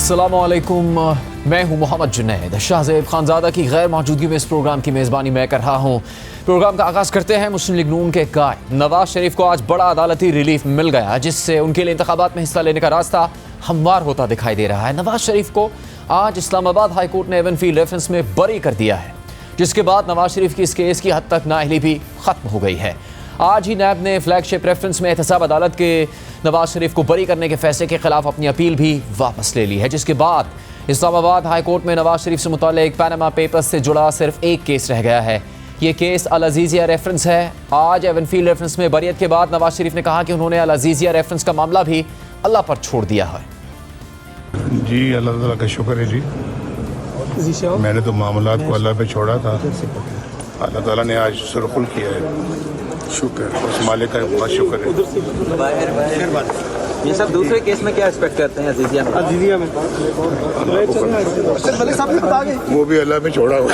अस्सलामुअलैकुम, मैं हूं मोहम्मद जुनैद। शाहज़ेब खानज़ादा की गैर मौजूदगी में इस प्रोग्राम की मेज़बानी मैं कर रहा हूं। प्रोग्राम का आगाज़ करते हैं मुस्लिम लीग नून के कायद नवाज शरीफ को आज बड़ा अदालती रिलीफ मिल गया, जिससे उनके लिए इंतखाबात में हिस्सा लेने का रास्ता हमवार होता दिखाई दे रहा है। नवाज शरीफ को आज इस्लामाबाद हाई कोर्ट ने एवनफील्ड रेफरेंस में बरी कर दिया है, जिसके बाद नवाज शरीफ की इस केस की हद तक नाअहली भी खत्म हो गई है। आज ही नैब ने फ्लैगशिप रेफरेंस में एहतसाब अदालत के नवाज शरीफ को बरी करने के फैसले के खिलाफ अपनी अपील भी वापस ले ली है, जिसके बाद इस्लामाबाद हाई कोर्ट में नवाज शरीफ से मुताल्लिक पैनामा पेपर्स से जुड़ा सिर्फ एक केस रह गया है। ये केस अल अजीज़िया रेफरेंस है। आज एवनफील्ड रेफरेंस में बरियत के बाद नवाज शरीफ ने कहा कि उन्होंने अल अजीज़िया रेफरेंस का मामला भी अल्लाह पर छोड़ दिया है। जी अल्लाह ताला का शुक्र है जी, मैंने तो मामलात को अल्लाह पे छोड़ा था। अल्लाह ताला ने आज सुरखुल किया है, शुक्र उस मालिक का बहुत शुक्र है। ये सब दूसरे केस में क्या एक्सपेक्ट करते हैं अजीजिया में? वो भी अल्लाह में छोड़ा हुआ।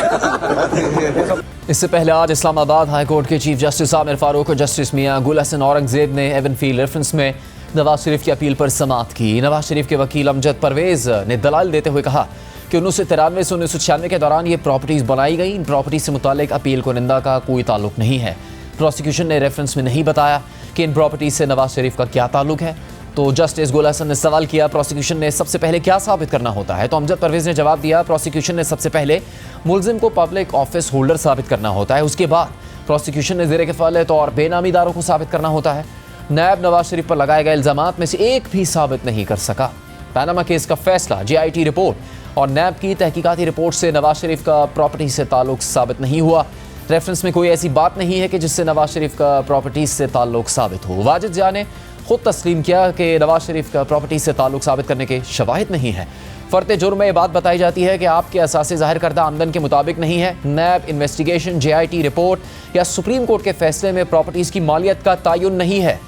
इससे पहले आज इस्लामाबाद हाई कोर्ट के चीफ जस्टिस आमिर फारूक और जस्टिस मियां गुल हसन औरंगजेब ने एवनफील्ड रेफरेंस में नवाज शरीफ की अपील पर समाअत की। नवाज शरीफ के वकील अमजद परवेज ने दलाल देते हुए कहा कि 1993 से 1996 के दौरान ये प्रॉपर्टीज़ बनाई गई। इन प्रॉपर्टीज से मुताल्लिक अपील कुनिंदा का कोई ताल्लुक नहीं है। प्रोसिक्यूशन ने रेफरेंस में नहीं बताया कि इन प्रॉपर्टीज से नवाज शरीफ का क्या ताल्लुक है। तो जस्टिस गुल हसन ने सवाल किया, प्रोसिक्यूशन ने सबसे पहले क्या साबित करना होता है? तो अमजद परवेज ने जवाब दिया, प्रोसिक्यूशन ने सबसे पहले मुलजिम को पब्लिक ऑफिस होल्डर साबित करना होता है। उसके बाद प्रोसिक्यूशन ने ज़ेर किफ़ालत और बेनामीदारों को साबित करना होता है। नैब नवाज शरीफ पर लगाए गए इल्ज़ामात में से एक भी साबित नहीं कर सका। पैनामा केस का फैसला, JIT रिपोर्ट और नैब की तहकीकाती रिपोर्ट से नवाज शरीफ का प्रॉपर्टी से ताल्लुक साबित नहीं हुआ। रेफरेंस में कोई ऐसी बात नहीं है कि जिससे नवाज शरीफ का प्रॉपर्टी से ताल्लुक साबित हो। वाजिद जिया ने खुद तस्लीम किया कि नवाज शरीफ का प्रॉपर्टी से ताल्लुक साबित करने के शवाहिद नहीं है। फ़र्ते जुर्म में ये बात बताई जाती है कि आपके असासे ज़ाहिर करदा आमदन के मुताबिक नहीं है। नैब इन्वेस्टिगेशन, JIT रिपोर्ट या सुप्रीम कोर्ट के फैसले में प्रॉपर्टीज़ की मालियत का तयन नहीं है।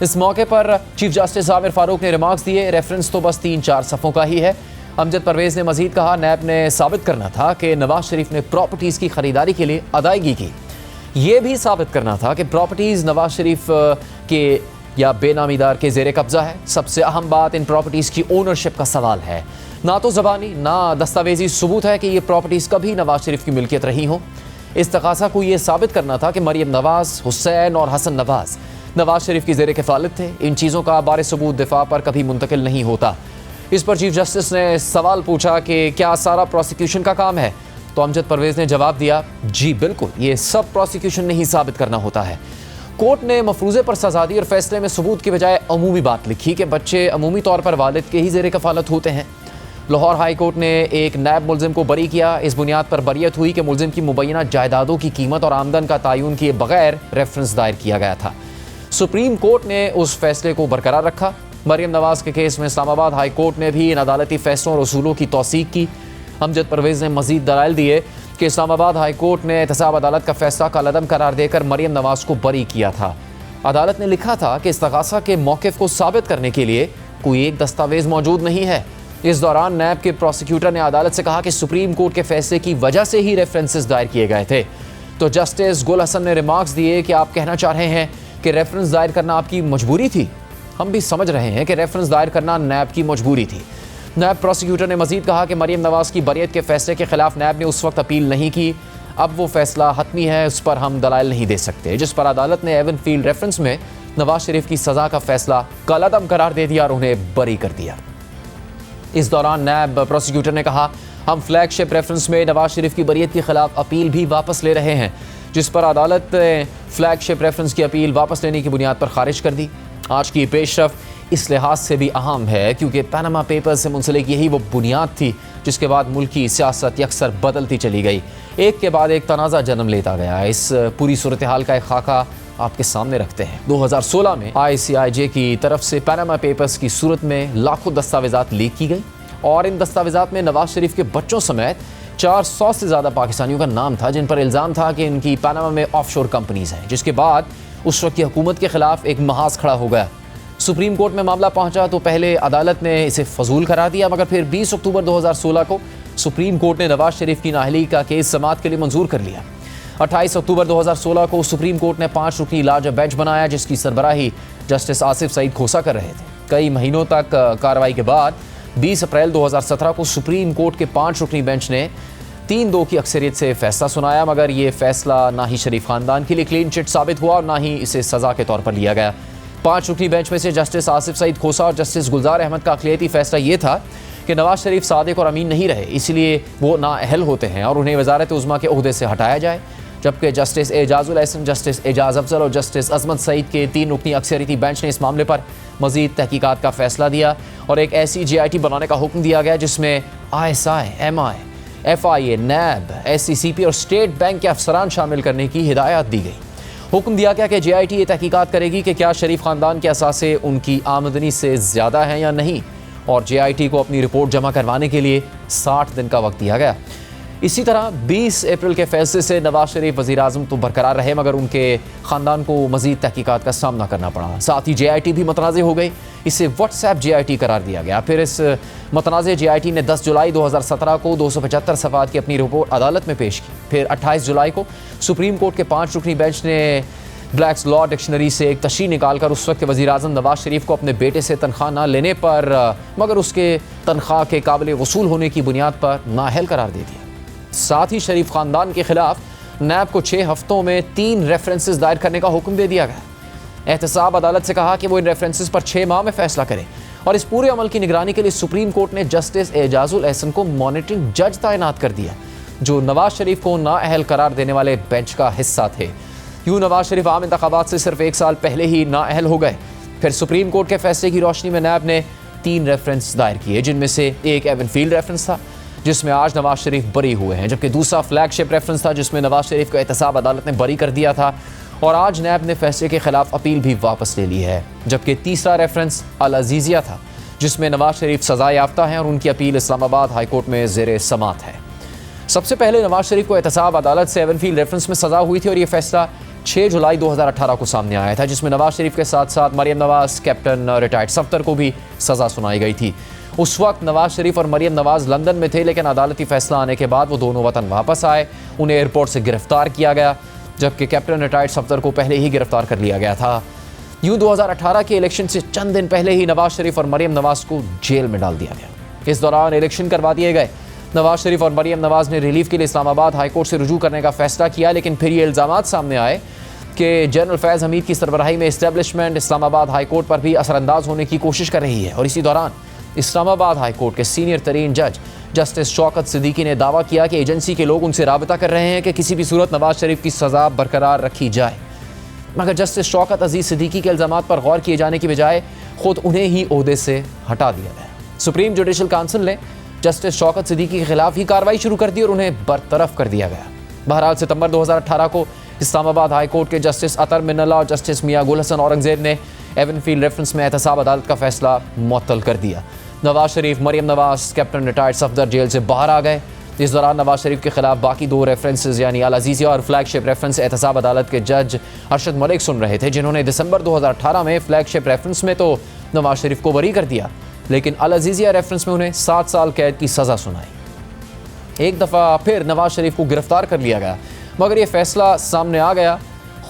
इस मौके पर चीफ जस्टिस आमिर फारूक ने रिमार्क्स दिए, रेफरेंस तो बस 3-4 सफ़ों का ही है। अमजद परवेज़ ने मज़ीद कहा, नैब ने साबित करना था कि नवाज शरीफ ने प्रॉपर्टीज़ की ख़रीदारी के लिए अदायगी की। ये भी साबित करना था कि प्रॉपर्टीज़ नवाज शरीफ के या बेनामीदार के ज़ेर कब्ज़ा है। सबसे अहम बात इन प्रॉपर्टीज़ की ओनरशिप का सवाल है। ना तो ज़बानी ना दस्तावेजी सबूत है कि ये प्रॉपर्टीज़ कभी नवाज शरीफ की मिल्कियत रही हों। इस तकाज़ा को ये साबित करना था कि मरियम नवाज़, हुसैन और हसन नवाज़ नवाज शरीफ की ज़ेर किफ़ालत थे। इन चीज़ों का बारे सबूत दिफा पर कभी मुंतकिल नहीं होता। इस पर चीफ जस्टिस ने सवाल पूछा कि क्या सारा प्रोसिक्यूशन का काम है? तो अमजद परवेज़ ने जवाब दिया, जी बिल्कुल, ये सब प्रोसिक्यूशन ने ही साबित करना होता है। कोर्ट ने मफरूज़े पर सज़ा दी और फैसले में सबूत की बजाय अमूमी बात लिखी कि बच्चे अमूमी तौर पर वालिद के ही ज़ेर कफ़ालत होते हैं। लाहौर हाई कोर्ट ने एक नैब मुलजिम को बरी किया। इस बुनियाद पर बरियत हुई कि मुलजिम की मुबैना जायदादों की कीमत और आमदन का तयन किए बगैर रेफरेंस दायर किया गया था। सुप्रीम कोर्ट ने उस फैसले को बरकरार रखा। मरियम नवाज के केस में इस्लामाबाद हाई कोर्ट ने भी इन अदालती फैसलों और उसूलों की तौसीक की। अमजद परवेज़ ने मज़ीद दलाइल दिए कि इस्लामाबाद हाई कोर्ट ने एहतसाब अदालत का फैसला कालअदम करार देकर मरियम नवाज को बरी किया था। अदालत ने लिखा था कि इस्तग़ासा के मौक़िफ़ को साबित करने के लिए कोई एक दस्तावेज़ मौजूद नहीं है। इस दौरान नैब के प्रोसिक्यूटर ने अदालत से कहा कि सुप्रीम कोर्ट के फैसले की वजह से ही रेफरेंसेस दायर किए गए थे। तो जस्टिस गुल हसन ने रिमार्क्स दिए कि आप कहना चाह रहे हैं कि रेफरेंस दायर करना आपकी मजबूरी थी। हम भी समझ रहे हैं कि रेफरेंस दायर करना नैब की मजबूरी थी। नैब प्रोसिक्यूटर ने मजीद कहा कि मरियम नवाज की बरियत के फैसले के खिलाफ नैब ने उस वक्त अपील नहीं की। अब वो फैसला हतमी है, उस पर हम दलाइल नहीं दे सकते, जिस पर अदालत ने एवनफील्ड रेफरेंस में नवाज शरीफ की सज़ा का फैसला कालअदम करार दे दिया और उन्हें बरी कर दिया। इस दौरान नैब प्रोसिक्यूटर ने कहा, हम फ्लैगशिप रेफरेंस में नवाज शरीफ की बरियत के खिलाफ अपील भी वापस ले रहे हैं, जिस पर अदालत ने फ्लैगशिप रेफरेंस की अपील वापस लेने की बुनियाद पर खारिज कर दी। आज की पेशरफ इस लिहाज से भी अहम है क्योंकि पैनामा पेपर्स से मुंसलिक यही वो बुनियाद थी जिसके बाद मुल्की सियासत यकसर बदलती चली गई, एक के बाद एक तनाज़ा जन्म लेता गया। इस पूरी सूरत हाल का एक खाका आपके सामने रखते हैं। 2016 में ICIJ की तरफ से पैनामा पेपर्स की सूरत में लाखों दस्तावेजात लीक की गई और इन दस्तावेजात में नवाज शरीफ के बच्चों समेत 400 से ज़्यादा पाकिस्तानियों का नाम था, जिन पर इल्ज़ाम था कि इनकी पैनामा में ऑफशोर कंपनीज़ हैं। जिसके बाद उस वक्त की हुकूमत के खिलाफ एक महाज खड़ा हो गया। सुप्रीम कोर्ट में मामला पहुंचा तो पहले अदालत ने इसे फजूल करार दिया, मगर फिर 20 अक्टूबर 2016 को सुप्रीम कोर्ट ने नवाज शरीफ की नाअहली का केस समाअत के लिए मंजूर कर लिया। 28 अक्टूबर 2016 को सुप्रीम कोर्ट ने 5 रुकनी लार्ज बेंच बनाया, जिसकी सरबराही जस्टिस आसिफ सईद खोसा कर रहे थे। कई महीनों तक कार्रवाई के बाद 20 अप्रैल 2017 को सुप्रीम कोर्ट के 5 रुकनी बेंच ने 3-2 की अक्सरियत से फैसला सुनाया, मगर ये फैसला ना ही शरीफ खानदान के लिए क्लीन चिट साबित हुआ और ना ही इसे सज़ा के तौर पर लिया गया। 5 रुकनी बेंच में से जस्टिस आसिफ सईद खोसा और जस्टिस गुलजार अहमद का अक़लियती फैसला ये था कि नवाज शरीफ सादिक और अमीन नहीं रहे, इसलिए वो नाअहल होते हैं और उन्हें वज़ारत उज़्मा के ओहदे से हटाया जाए। जबकि जस्टिस एजाजुल एहसन, जस्टिस एजाज अफजल और जस्टिस अजमत सईद के 3 रुकनी अक्सरियती बेंच ने इस मामले पर मज़ीद तहकीकात का फैसला दिया और एक ऐसी JIT बनाने का हुक्म दिया गया जिसमें ISI, MI, FIA, NAB, SCCP और स्टेट बैंक के अफसरान शामिल करने की हिदायत दी गई। हुक्म दिया गया कि JIT ये तहकीकात करेगी कि क्या शरीफ ख़ानदान के असासे उनकी आमदनी से ज़्यादा हैं या नहीं, और JIT को अपनी रिपोर्ट जमा करवाने के लिए 60 दिन का वक्त दिया गया। इसी तरह 20 अप्रैल के फैसले से नवाज शरीफ वज़ीर आज़म तो बरकरार रहे, मगर उनके ख़ानदान को मज़ीद तहकीकात का सामना करना पड़ा। साथ ही JIT भी मतनाज़ हो गई, इसे व्हाट्सएप JIT करार दिया गया। फिर इस मतनाज़ JIT ने 10 जुलाई 2017 को 275 सफ़ात की अपनी रिपोर्ट अदालत में पेश की। फिर 28 जुलाई को सुप्रीम कोर्ट के 5 रुकनी बेंच ने ब्लैक्स लॉ डिक्शनरी से एक तशरीह निकालकर उस वक्त के वज़ीर आज़म नवाज शरीफ को अपने बेटे से तनख्वाह न लेने पर मगर उसके तनख्वाह के काबिल वसूल होने की बुनियाद पर नाअहल करार दे दिया। साथ ही शरीफ ख़ानदान के खिलाफ नैब को 6 हफ्तों में 3 रेफरेंसेस दायर करने का हुक्म दे दिया गया। एहतसाब अदालत से कहा कि वो इन रेफरेंसेस पर 6 माह में फैसला करे और इस पूरे अमल की निगरानी के लिए सुप्रीम कोर्ट ने जस्टिस एजाजुल एहसन को मॉनिटरिंग जज तैनात कर दिया, जो नवाज शरीफ को नाअहल करार देने वाले बेंच का हिस्सा थे। यूँ नवाज शरीफ आम इंतखाबात से सिर्फ 1 साल पहले ही नाअहल हो गए। फिर सुप्रीम कोर्ट के फैसले की रोशनी में नैब ने 3 रेफरेंस दायर किए, जिनमें से एक एवनफील्ड रेफरेंस था जिसमें आज नवाज शरीफ बरी हुए हैं, जबकि दूसरा फ्लैगशिप रेफरेंस था जिसमें नवाज शरीफ को एहतसाब अदालत ने बरी कर दिया था और आज नैब ने फैसले के खिलाफ अपील भी वापस ले ली है। जबकि तीसरा रेफरेंस अल अजीज़िया था जिसमें नवाज शरीफ सज़ा याफ्ता हैं और उनकी अपील इस्लामाबाद हाई कोर्ट में ज़ेर समात है। सबसे पहले नवाज शरीफ को एहतसाब अदालत से एवनफील्ड रेफरेंस में सज़ा हुई थी और ये फैसला 6 जुलाई 2018 को सामने आया था, जिसमें नवाज शरीफ के साथ साथ मरियम नवाज, कैप्टन रिटायर्ड सफ्दर को भी सज़ा सुनाई गई थी। उस वक्त नवाज शरीफ और मरियम नवाज लंदन में थे, लेकिन अदालती फैसला आने के बाद वो दोनों वतन वापस आए। उन्हें एयरपोर्ट से गिरफ्तार किया गया, जबकि कैप्टन रिटायर्ड सफ्दर को पहले ही गिरफ्तार कर लिया गया था। यूँ 2018 के इलेक्शन से चंद दिन पहले ही नवाज शरीफ और मरियम नवाज को जेल में डाल दिया गया। इस दौरान इलेक्शन करवा दिए गए। नवाज शरीफ और मरियम नवाज ने रिलीफ के लिए इस्लामाबाद हाई कोर्ट से रुजू करने का फैसला किया, लेकिन फिर ये इल्ज़ामात सामने आए कि जनरल फैज़ हमीद की सरबराही में इस्टेब्लिशमेंट इस्लामाबाद हाई कोर्ट पर भी असरअंदाज होने की कोशिश कर रही है। और इसी दौरान इस्लामाबाद हाई कोर्ट के सीनियर तरीन जज जस्टिस शौकत सिद्दीकी ने दावा किया कि एजेंसी के लोग उनसे राबता कर रहे हैं कि किसी भी सूरत नवाज शरीफ की सज़ा बरकरार रखी जाए, मगर जस्टिस शौकत अजीज़ सिद्दीकी के इल्ज़ामात पर गौर किए जाने की बजाय खुद उन्हें ही ओहदे से हटा दिया गया। सुप्रीम जुडिशल काउंसिल ने जस्टिस शौकत सिद्दीकी के खिलाफ ही कार्रवाई शुरू कर दी और उन्हें बरतरफ कर दिया गया। बहरहाल सितंबर 2018 को इस्लामाबाद हाई कोर्ट के जस्टिस अतर मिन्नल्ला और जस्टिस मियां गुल हसन औरंगज़ेब ने एवनफील्ड रेफरेंस में एहतसाब अदालत का फैसला मुअत्तल कर दिया। Nawaz Sharif, Maryam Nawaz, captain retired Safdar jail से बाहर आ गए। इस दौरान नवाज शरीफ के खिलाफ बाकी 2 रेफरेंसेस यानी अल अजीज़िया और फ्लैगशिप रेफरेंस एहतसाब अदालत के जज अरशद मलिक सुन रहे थे, जिन्होंने दिसंबर 2018 में फ्लैगशिप रेफरेंस में तो नवाज शरीफ को बरी कर दिया, लेकिन अल अजीज़िया रेफरेंस में उन्हें 7 साल कैद की सज़ा सुनाई। एक दफ़ा फिर नवाज शरीफ को गिरफ्तार कर लिया गया, मगर ये फैसला सामने आ गया।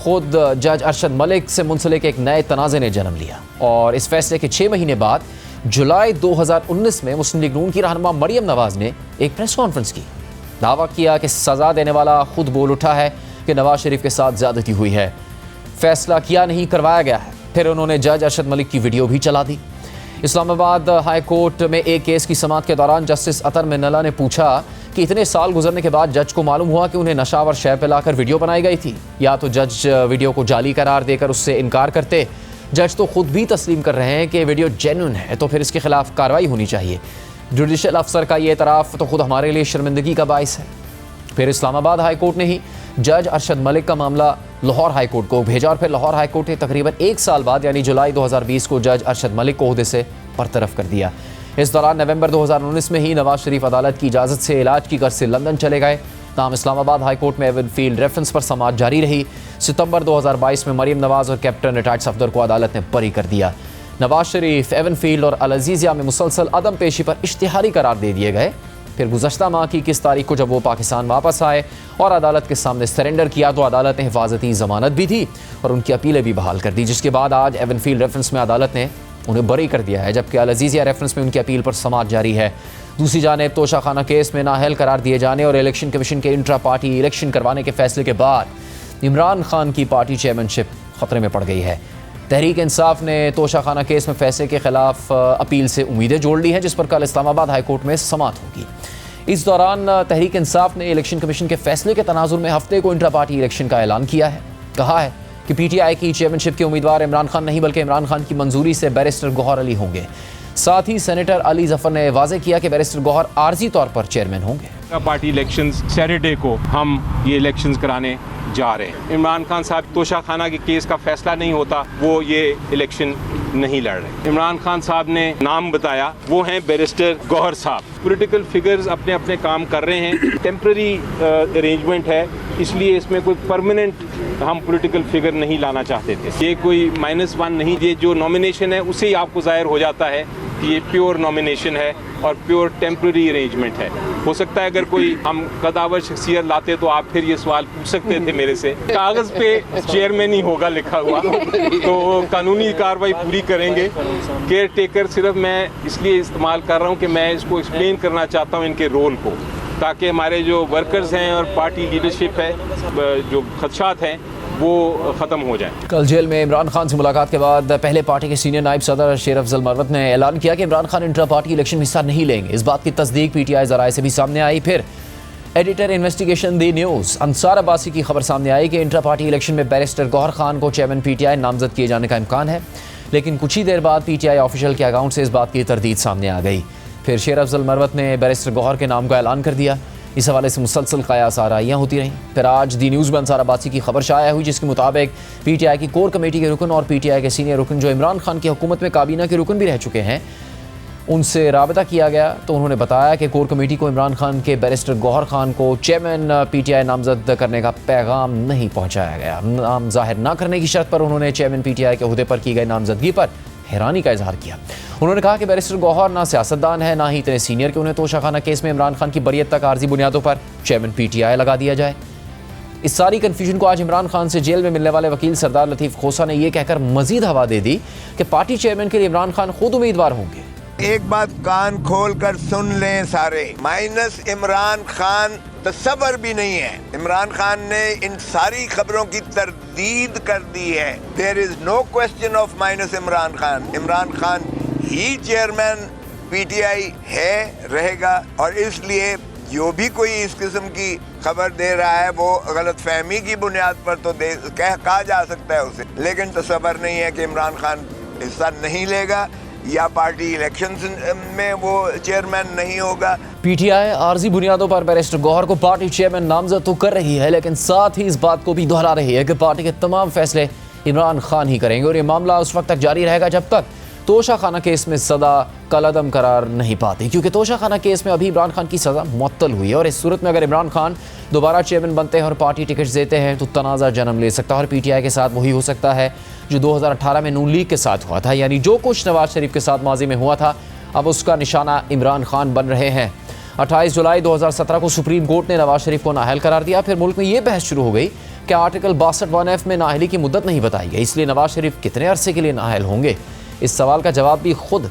खुद जज अरशद मलिक से मुंसलिक एक नए तनाज़े ने जन्म लिया और इस फैसले के 6 महीने बाद जुलाई 2019 में मुस्लिम लीग नून की रहनुमा मरियम नवाज ने एक प्रेस कॉन्फ्रेंस की। दावा किया कि सज़ा देने वाला खुद बोल उठा है कि नवाज शरीफ के साथ ज़्यादती हुई है, फैसला किया नहीं करवाया गया है। फिर उन्होंने जज अरशद मलिक की वीडियो भी चला दी। इस्लामाबाद हाई कोर्ट में एक केस की समाअत के दौरान जस्टिस अतर मिन्नल्ला ने पूछा कि इतने साल गुजरने के बाद जज को मालूम हुआ कि उन्हें नशावर शय पिलाकर वीडियो बनाई गई थी, या तो जज वीडियो को जाली करार देकर उससे इनकार करते। जज तो खुद भी तस्लीम कर रहे हैं कि वीडियो जेन्युइन है, तो फिर इसके खिलाफ कार्रवाई होनी चाहिए। जुडिशल अफसर का ये एतराफ़ तो खुद हमारे लिए शर्मिंदगी का बाइस है। फिर इस्लामाबाद हाई कोर्ट ने ही जज अरशद मलिक का मामला लाहौर हाई कोर्ट को भेजा और फिर लाहौर हाई कोर्ट ने तकरीबन 1 साल बाद यानी जुलाई 2020 को जज अरशद मलिक को ओहदे से बरतरफ कर दिया। इस दौरान नवंबर 2019 में ही नवाज शरीफ अदालत की इजाज़त से इलाज की गर्ज से लंदन चले गए। ताहम इस्लामाबाद हाई कोर्ट में एवनफील्ड रेफरेंस पर समाअत जारी रही। सितंबर 2022 में मरियम नवाज और कैप्टन रिटायर्ड सफदर को अदालत ने बरी कर दिया। नवाज शरीफ, एवनफील्ड और अल अजीज़िया में मुसलसल अदम पेशी पर इश्तिहारी करार दे दिए गए। फिर गुज़श्ता माह की 21 तारीख को जब वो पाकिस्तान वापस आए और अदालत के सामने सरेंडर किया तो अदालत ने हिफाजती ज़मानत भी दी और उनकी अपीलें भी बहाल कर दी, जिसके बाद आज एवनफील्ड रेफरेंस में अदालत ने उन्हें बरी कर दिया है, जबकि अल अजीज़िया रेफरेंस में उनकी अपील पर समाअत जारी है। दूसरी जानिब तोशाखाना केस में नाअहल करार दिए जाने और इलेक्शन कमीशन के इंट्रा पार्टी इलेक्शन करवाने के फैसले के बाद इमरान खान की पार्टी चेयरमैनशिप खतरे में पड़ गई है। तहरीक इंसाफ ने तोशाखाना केस में फैसले के खिलाफ अपील से उम्मीदें जोड़ ली हैं, जिस पर कल इस्लामाबाद हाई कोर्ट में समाअत होगी। इस दौरान तहरीक इंसाफ ने इलेक्शन कमीशन के फैसले के तनाजुर में हफ्ते को इंट्रा पार्टी इलेक्शन का ऐलान किया है। कहा है कि PTI की चेयरमैनशिप के उम्मीदवार इमरान खान नहीं बल्कि इमरान खान की मंजूरी से बैरिस्टर गौहर अली होंगे। साथ ही सेनेटर अली जफर ने वाज़ेह किया कि बैरिस्टर गौहर आर्जी तौर पर चेयरमैन होंगे। पार्टी इलेक्शंस सैटरडे को हम ये इलेक्शंस कराने जा रहे हैं। इमरान खान साहब तोशाखाना के केस का फैसला नहीं होता, वो ये इलेक्शन नहीं लड़ रहे। इमरान खान साहब ने नाम बताया, वो हैं बैरिस्टर गौहर साहब। पॉलिटिकल फिगर्स अपने अपने काम कर रहे हैं, टेम्पररी अरेंजमेंट है, इसलिए इसमें कोई परमानेंट हम पॉलिटिकल फिगर नहीं लाना चाहते थे। ये कोई -1 नहीं, ये जो नॉमिनेशन है उससे ही आपको जाहिर हो जाता है कि ये प्योर नॉमिनेशन है और प्योर टेम्पररी अरेंजमेंट है। हो सकता है अगर कोई हम कदावर शख्सियत लाते तो आप फिर ये सवाल पूछ सकते थे मेरे से। कागज़ पे चेयरमैन ही होगा लिखा हुआ, तो कानूनी कार्रवाई पूरी करेंगे। केयर टेकर सिर्फ मैं इसलिए इस्तेमाल कर रहा हूँ कि मैं इसको एक्सप्लेन करना चाहता हूँ इनके रोल को, ताकि हमारे जो वर्कर्स हैं और पार्टी लीडरशिप है, जो खदशात हैं वो ख़त्म हो जाए। कल जेल में इमरान खान से मुलाकात के बाद पहले पार्टी के सीनियर नायब सदर शेर अफजल मरवत ने ऐलान किया कि Imran Khan intra party election में हिस्सा नहीं लेंगे। इस बात की तस्दीक PTI ज़राए से भी सामने आई। फिर एडिटर इन्वेस्टिगेशन दी न्यूज़ अंसार अब्बासी की खबर सामने आई कि इंट्रा पार्टी इलेक्शन में बैरिस्टर गौहर खान को चेयरमैन PTI नामजद किए जाने का इम्कान है, लेकिन कुछ ही देर बाद PTI ऑफिशियल के अकाउंट से इस बात की तरदीद सामने आ गई। फिर शेर अफजल मरवत ने बैरिस्टर गौहर के नाम का ऐलान कर दिया। इस हवाले से मुसलसल कयास आराइयाँ होती रहीं। फिर आज दी न्यूज़ में अंसार अब्बासी की खबर शाया हुई, जिसके मुताबिक PTI की कोर कमेटी के रुकन और PTI के सीनियर रुकन जो इमरान खान की हुकूमत में काबीना के रुकन भी रह चुके हैं, उनसे राबता किया गया तो उन्होंने बताया कि कोर कमेटी को इमरान खान के बैरिस्टर गौहर खान को चेयरमैन PTI नामजद करने का पैगाम नहीं पहुँचाया गया। नाम जाहिर न करने की शर्त पर उन्होंने चेयरमैन PTI के अहदे पर की गई नामजदगी पर हैरानी का इजहार किया। उन्होंने कहा कि बैरिस्टर गौहर ना सियासतदान है, ना ही इतने सीनियर कि उन्हें तोशाखाना केस में इमरान खान की बरियत तक आर्जी बुनियादों पर चेयरमैन PTI लगा दिया जाए। इस सारी कन्फ्यूजन को आज इमरान खान से जेल में मिलने वाले वकील सरदार लतीफ़ खोसा ने यह कहकर मजीद हवा दे दी कि पार्टी चेयरमैन के लिए इमरान खान खुद उम्मीदवार होंगे। एक बात कान खोल कर सुन लें सारे, माइनस इमरान खान तस्वर भी नहीं है। इमरान खान ने इन सारी खबरों की तरदीद कर दी है। There is no question of minus Imran Khan. Imran Khan ही चेयरमैन PTI है, रहेगा। और इसलिए जो भी कोई इस किस्म की खबर दे रहा है वो गलत फहमी की बुनियाद पर तो कहा जा सकता है उसे, लेकिन तस्वर नहीं है कि इमरान खान हिस्सा नहीं लेगा या पार्टी इलेक्शंस में वो चेयरमैन नहीं होगा। PTI आर्जी बुनियादों पर बैरिस्टर गौहर को पार्टी चेयरमैन नामजद तो कर रही है, लेकिन साथ ही इस बात को भी दोहरा रही है कि पार्टी के तमाम फैसले इमरान खान ही करेंगे और ये मामला उस वक्त तक जारी रहेगा जब तक तोशाखाना केस में सज़ा कलअदम करार नहीं पाती, क्योंकि तोशाखाना केस में अभी इमरान खान की सज़ा मुअत्तल हुई है। और इस सूरत में अगर इमरान खान दोबारा चेयरमैन बनते हैं और पार्टी टिकट देते हैं तो तनाज़ा जन्म ले सकता है और PTI के साथ वही हो सकता है जो 2018 में नून लीग के साथ हुआ था। यानी जो कुछ नवाज शरीफ के साथ माजी में हुआ था, अब उसका निशाना इमरान खान बन रहे हैं। 28 जुलाई 2017 को सुप्रीम कोर्ट ने नवाज शरीफ को नाअहल करार दिया। फिर मुल्क में ये बहस शुरू हो गई कि आर्टिकल 62(1)(f) में नाअहली की मुद्दत नहीं बताई गई, इसलिए नवाज शरीफ कितने अरसे के लिए नाअहल होंगे। इस सवाल का जवाब भी खुद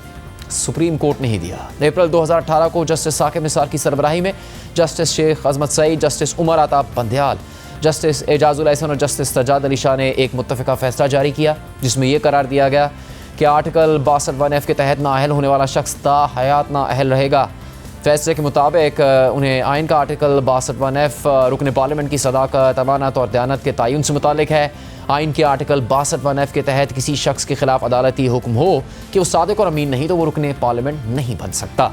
सुप्रीम कोर्ट ने ही दिया। अप्रैल 2018 को जस्टिस साकिब निसार की सरबराही में जस्टिस शेख अजमत सईद, जस्टिस उमर अता बंदयाल, जस्टिस एजाजुल एहसन और जस्टिस सज्जाद अली शाह ने एक मुत्तफ़िका फैसला जारी किया, जिसमें यह करार दिया गया कि आर्टिकल 62(1)(f) के तहत नाअहल होने वाला शख्स ताहयात नाअहल रहेगा। फैसले के मुताबिक उन्हें आइन का आर्टिकल 62(1)(f) रुकन पार्लियामेंट की सदाकत, अमानत और दयानत के तयन से मुतालिक है। आइन के आर्टिकल 62(1)(f) के तहत किसी शख्स के खिलाफ अदालती हुक्म हो कि वो सादिक और अमीन नहीं तो वो रुकन पार्लियामेंट नहीं बन सकता।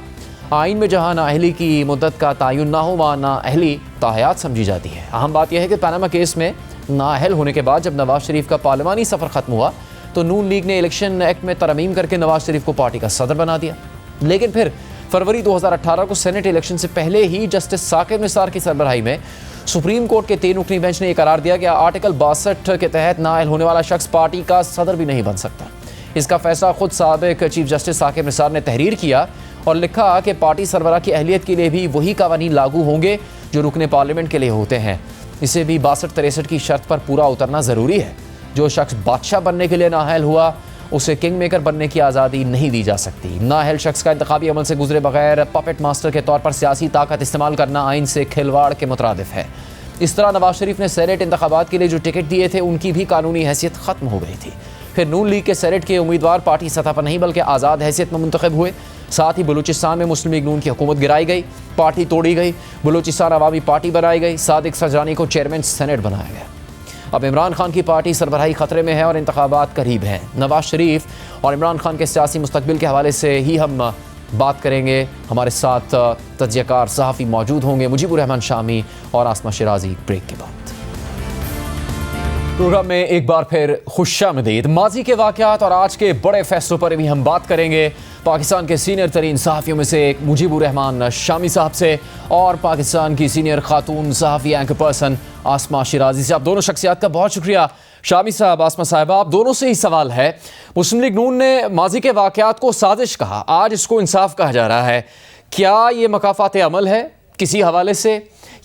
आइन में जहाँ नाअहली की मुद्दत का तयन ना हो वहाँ नाअहली ताहयात समझी जाती है। अहम बात यह है कि पनामा केस में नाअहल होने के बाद जब नवाज शरीफ का पार्लिमानी सफ़र ख़त्म हुआ तो नून लीग ने इलेक्शन एक्ट में तरमीम करके नवाज शरीफ को पार्टी का सदर बना दिया। लेकिन फिर फरवरी 2018 को सेनेट इलेक्शन से पहले ही जस्टिस साकिब निसार की सरबराही में सुप्रीम कोर्ट के 3 रुकनी बेंच ने यह करार दिया कि आर्टिकल 62 के तहत नाअहल होने वाला शख्स पार्टी का सदर भी नहीं बन सकता। इसका फैसला खुद साबिक चीफ जस्टिस साकिब निसार ने तहरीर किया और लिखा कि पार्टी सरबराह की अहलियत के लिए भी वही कवानीन लागू होंगे जो रुकने पार्लियामेंट के लिए होते हैं। इसे भी 62-63 की शर्त पर पूरा उतरना ज़रूरी है। जो शख्स बादशाह बनने के लिए नाअहल हुआ उसे किंग मेकर बनने की आज़ादी नहीं दी जा सकती। नाअहल शख्स का इंतखाबी अमल से गुजरे बगैर पपेट मास्टर के तौर पर सियासी ताकत इस्तेमाल करना आइन से खिलवाड़ के मुतरादिफ है। इस तरह नवाज शरीफ ने सेनेट इंतखाबात के लिए जो टिकट दिए थे उनकी भी कानूनी हैसियत ख़त्म हो गई थी। फिर नून लीग के सेनेट के उम्मीदवार पार्टी सतह पर नहीं बल्कि आज़ाद हैसियत में मुंतखब हुए। साथ ही बलूचिस्तान में मुस्लिम लीग नून की हुकूमत गिराई गई, पार्टी तोड़ी गई, बलूचिस्तान अवामी पार्टी बनाई गई, सादिक सजरानी को चेयरमैन सेनेट बनाया गया। अब इमरान खान की पार्टी सरबराही खतरे में है और इंतखाबात करीब हैं। नवाज शरीफ और इमरान खान के सियासी मुस्तकबिल के हवाले से ही हम बात करेंगे। हमारे साथ तज्ज़ियाकार सहाफ़ी मौजूद होंगे, मुजीबुर रहमान शामी और आसमा शिराजी। ब्रेक के बाद प्रोग्राम में एक बार फिर खुशामदीद। माजी के वाक़यात और आज के बड़े फैसलों पर भी हम बात करेंगे पाकिस्तान के सीनियर तरीन सहाफ़ियों में से एक मुजीबुर रहमान शामी साहब से और पाकिस्तान की सीनियर खातून सहाफ़ी एंकर पर्सन आसमा शिराजी से। आप दोनों शख्सियात का बहुत शुक्रिया। शामी साहब, आसमा साहिबा, आप दोनों से ही सवाल है। मुस्लिम लीग नून ने माजी के वाक़यात को साजिश कहा, आज इसको इंसाफ कहा जा रहा है। क्या ये मकाफ़ात अमल है किसी हवाले से,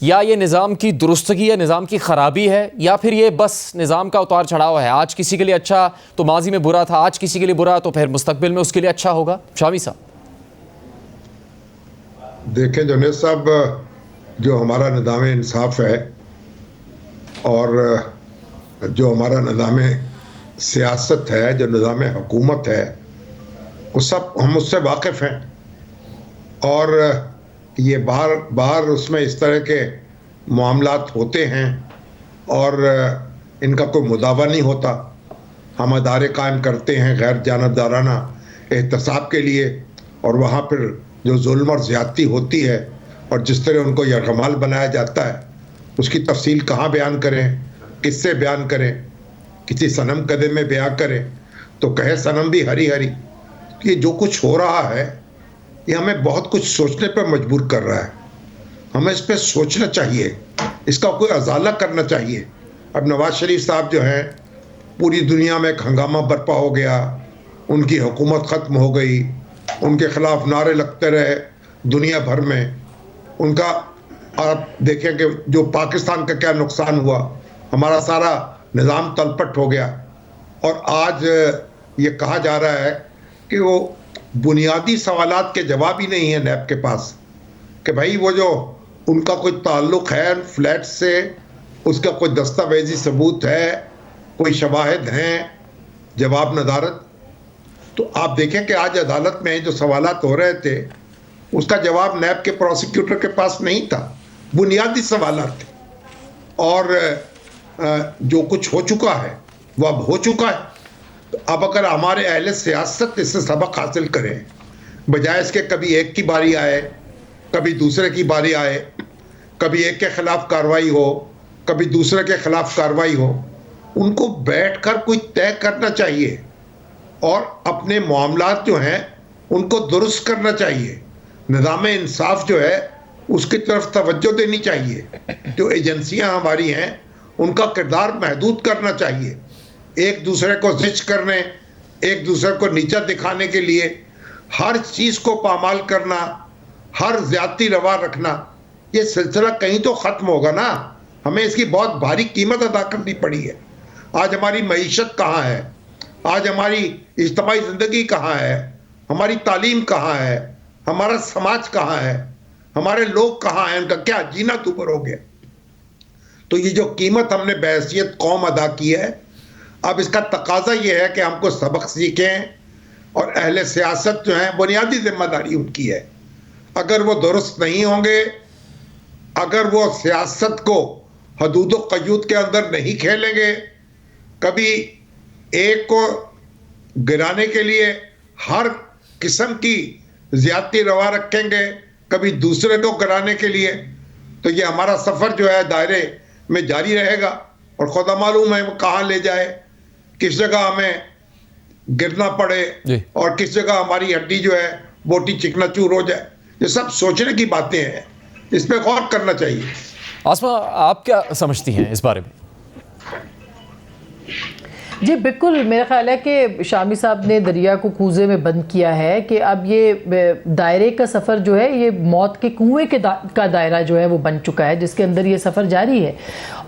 या ये निज़ाम की दुरुस्तगी या निज़ाम की ख़राबी है, या फिर ये बस निज़ाम का उतार चढ़ाव है? आज किसी के लिए अच्छा तो माजी में बुरा था, आज किसी के लिए बुरा तो फिर मुस्तकबिल में उसके लिए अच्छा होगा। शामी साहब देखें जुनैद साहब, जो हमारा निज़ाम इंसाफ है और जो हमारा निज़ाम सियासत है, जो निज़ाम हुकूमत है, वो सब हम उससे वाकिफ़ हैं। और ये बार बार उसमें इस तरह के मामलात होते हैं और इनका कोई मुदावा नहीं होता। हम अदारे कायम करते हैं गैर जानबदाराना एहतसाब के लिए, और वहाँ पर जो जुल्म और ज़्यादती होती है और जिस तरह उनको यरगमाल बनाया जाता है, उसकी तफसील कहाँ बयान करें, किससे बयान करें? किसी सनम कदम में बयान करें तो कहे सनम भी हरी हरी। ये जो कुछ हो रहा है ये हमें बहुत कुछ सोचने पर मजबूर कर रहा है। हमें इस पर सोचना चाहिए, इसका कोई अजाला करना चाहिए। अब नवाज शरीफ साहब जो हैं, पूरी दुनिया में एक हंगामा बर्पा हो गया, उनकी हुकूमत ख़त्म हो गई, उनके ख़िलाफ़ नारे लगते रहे दुनिया भर में। उनका आप देखें कि जो पाकिस्तान का क्या नुकसान हुआ, हमारा सारा निज़ाम तलपट हो गया। और आज ये कहा जा रहा है कि वो बुनियादी सवालात के जवाब ही नहीं है नैब के पास, कि भाई वो जो उनका कोई ताल्लुक़ है फ्लैट से, उसका कोई दस्तावेजी सबूत है, कोई शवाहिद हैं, जवाब नदारत। तो आप देखें कि आज अदालत में जो सवालात हो रहे थे उसका जवाब नैब के प्रोसिक्यूटर के पास नहीं था, बुनियादी सवालात थे। और जो कुछ हो चुका है वो अब हो चुका है। तो अब अगर हमारे अहले सियासत इससे सबक हासिल करें, बजाय इसके कभी एक की बारी आए, कभी दूसरे की बारी आए, कभी एक के ख़िलाफ़ कार्रवाई हो, कभी दूसरे के ख़िलाफ़ कार्रवाई हो, उनको बैठकर कोई तय करना चाहिए और अपने मामलात जो हैं उनको दुरुस्त करना चाहिए। निज़ाम इंसाफ जो है उसकी तरफ तवज्जो देनी चाहिए। जो एजेंसियां हमारी हैं उनका किरदार महदूद करना चाहिए। एक दूसरे को जिच करने, एक दूसरे को नीचा दिखाने के लिए हर चीज़ को पामाल करना, हर ज़्यादती रवा रखना, ये सिलसिला कहीं तो ख़त्म होगा ना। हमें इसकी बहुत भारी कीमत अदा करनी पड़ी है। आज हमारी मईशत कहाँ है, आज हमारी इज्तिमाई ज़िंदगी कहाँ है, हमारी तालीम कहाँ है, हमारा समाज कहाँ है, हमारे लोग कहाँ हैं, उनका क्या जीना दुबर हो गया। तो ये जो कीमत हमने बहैसियत कौम अदा की है, अब इसका तकाजा ये है कि हमको सबक सीखें। और अहले सियासत जो हैं बुनियादी जिम्मेदारी उनकी है। अगर वो दुरुस्त नहीं होंगे, अगर वो सियासत को हदूद व क़यूद के अंदर नहीं खेलेंगे, कभी एक को गिराने के लिए हर किस्म की ज़्यादती रवा रखेंगे, कभी दूसरे को गिराने के लिए, तो ये हमारा सफ़र जो है दायरे में जारी रहेगा और खुदा मालूम है वो कहाँ ले जाए, किस जगह हमें गिरना पड़े और किस जगह हमारी हड्डी जो है बोटी चिकनाचूर हो जाए। ये सब सोचने की बातें हैं, इस पर गौर करना चाहिए। आसमा, आप क्या समझती हैं इस बारे में? जी बिल्कुल, मेरा ख्याल है कि शामी साहब ने दरिया को कूजे में बंद किया है कि अब ये दायरे का सफ़र जो है ये मौत के कुएं का दायरा जो है वो बन चुका है, जिसके अंदर ये सफ़र जारी है।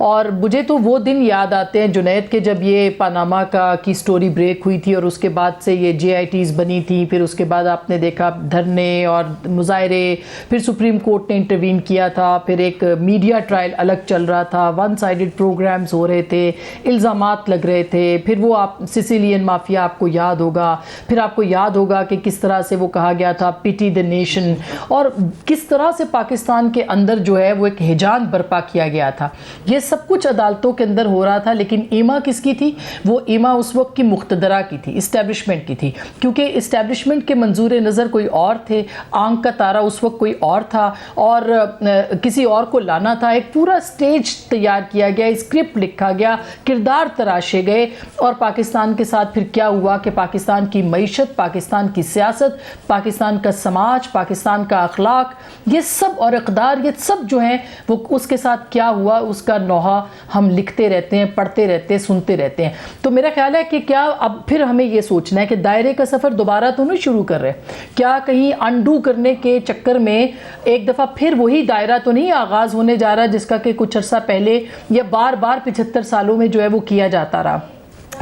और मुझे तो वो दिन याद आते हैं जुनैद के, जब ये पनामा की स्टोरी ब्रेक हुई थी और उसके बाद से ये JITs बनी थी, फिर उसके बाद आपने देखा धरने और मुजाहरे, फिर सुप्रीम कोर्ट ने इंटरवीन किया था, फिर एक मीडिया ट्रायल अलग चल रहा था, वन साइडेड प्रोग्राम्स हो रहे थे, इल्ज़ामात लग रहे थे, फिर वो आप सिसिलियन माफिया आपको याद होगा, फिर आपको याद होगा कि किस तरह से वो कहा गया था पिटी द नेशन, और किस तरह से पाकिस्तान के अंदर जो है वो एक हिजान बर्पा किया गया था। ये सब कुछ अदालतों के अंदर हो रहा था, लेकिन ईमा किसकी थी? वो ईमा उस वक्त की मुख्तदरा की थी, इस्टेब्लिशमेंट की थी, क्योंकि इस्टेब्लिशमेंट के मंजूर नज़र कोई और थे, आंख का तारा उस वक्त कोई और था, और किसी और को लाना था। एक पूरा स्टेज तैयार किया गया, स्क्रिप्ट लिखा गया, किरदार तराशे गए, और पाकिस्तान के साथ फिर क्या हुआ कि पाकिस्तान की मईशत, पाकिस्तान की सियासत, पाकिस्तान का समाज, पाकिस्तान का अखलाक, ये सब और इक़दार, ये सब जो हैं वो उसके साथ क्या हुआ उसका नोहा हम लिखते रहते हैं, पढ़ते रहते हैं, सुनते रहते हैं। तो मेरा ख्याल है कि क्या अब फिर हमें ये सोचना है कि दायरे का सफ़र दोबारा तो नहीं शुरू कर रहे, क्या कहीं अनडू करने के चक्कर में एक दफ़ा फिर वही दायरा तो नहीं आगाज़ होने जा रहा जिसका कि कुछ अर्सा पहले या बार बार 75 सालों में जो है वो किया जाता रहा।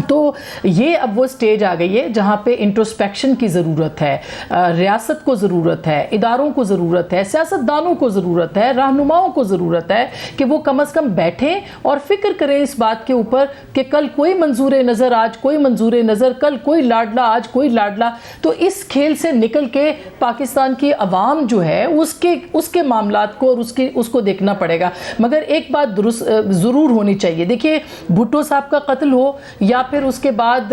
तो ये अब वो स्टेज आ गई है जहाँ पे इंट्रोस्पेक्शन की ज़रूरत है, रियासत को ज़रूरत है, इदारों को ज़रूरत है, सियासतदानों को ज़रूरत है, रहनुमाओं को ज़रूरत है कि वो कम अज़ कम बैठें और फ़िक्र करें इस बात के ऊपर कि कल कोई मंजूर नज़र, आज कोई मंजूर नज़र, कल कोई लाडला, आज कोई लाडला। तो इस खेल से निकल के पाकिस्तान की आवाम जो है उसके मामलात को और उसको देखना पड़ेगा। मगर एक बात दुरुस्त ज़रूर होनी चाहिए, देखिए भुट्टो साहब का कत्ल हो या फिर उसके बाद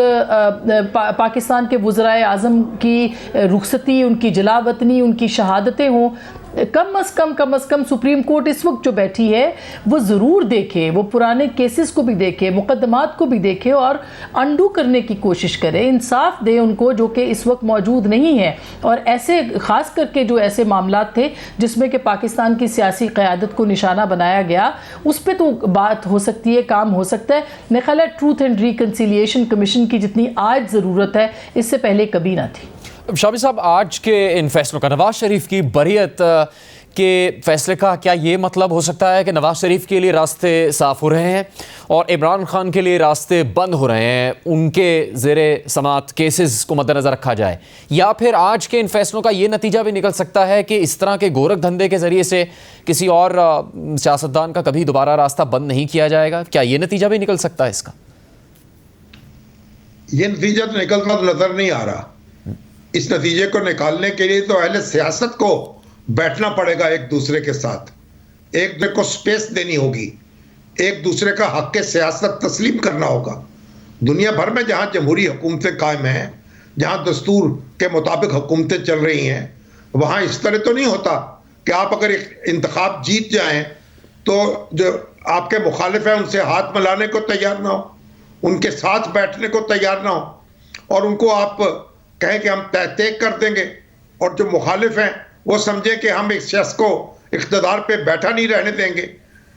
पाकिस्तान के वज़राए आज़म की रुखसती, उनकी जलावतनी, उनकी शहादतें हों, कम अज़ कम सुप्रीम कोर्ट इस वक्त जो बैठी है वो ज़रूर देखे, वो पुराने केसेस को भी देखे, मुकदमात को भी देखे और अंडू करने की कोशिश करे, इंसाफ दे उनको जो कि इस वक्त मौजूद नहीं है। और ऐसे ख़ास करके जो ऐसे मामलात थे जिसमें कि पाकिस्तान की सियासी क़यादत को निशाना बनाया गया, उस पर तो बात हो सकती है, काम हो सकता है। मेरा ख़्याल है ट्रूथ एंड रिकन्सिलिएशन कमीशन की जितनी आज ज़रूरत है इससे पहले कभी ना थी। शामी साहब, आज के इन फैसलों का, नवाज शरीफ की बरीयत के फैसले का, क्या ये मतलब हो सकता है कि नवाज शरीफ के लिए रास्ते साफ हो रहे हैं और इमरान खान के लिए रास्ते बंद हो रहे हैं, उनके ज़ेरे समात केसेस को मद्देनज़र रखा जाए? या फिर आज के इन फैसलों का ये नतीजा भी निकल सकता है कि इस तरह के गोरख धंधे के ज़रिए से किसी और सियासतदान का कभी दोबारा रास्ता बंद नहीं किया जाएगा? क्या ये नतीजा भी निकल सकता है इसका? ये नतीजा तो निकलता तो नज़र नहीं आ रहा। इस नतीजे को निकालने के लिए तो अहले सियासत को बैठना पड़ेगा एक दूसरे के साथ, एक दूसरे को स्पेस देनी होगी, एक दूसरे का हक के सियासत तस्लीम करना होगा। दुनिया भर में जहाँ जमहूरी हुकूमतें कायम हैं, जहाँ दस्तूर के मुताबिक हुकूमतें चल रही हैं, वहाँ इस तरह तो नहीं होता कि आप अगर एक इंतखाब जीत जाएं तो जो आपके मुखालिफ हैं उनसे हाथ मिलाने को तैयार ना हो, उनके साथ बैठने को तैयार ना हो और उनको आप कहें कि हम तय कर देंगे, और जो मुखालिफ हैं वो समझे कि हम एक शख्स को इख्तिदार पे बैठा नहीं रहने देंगे।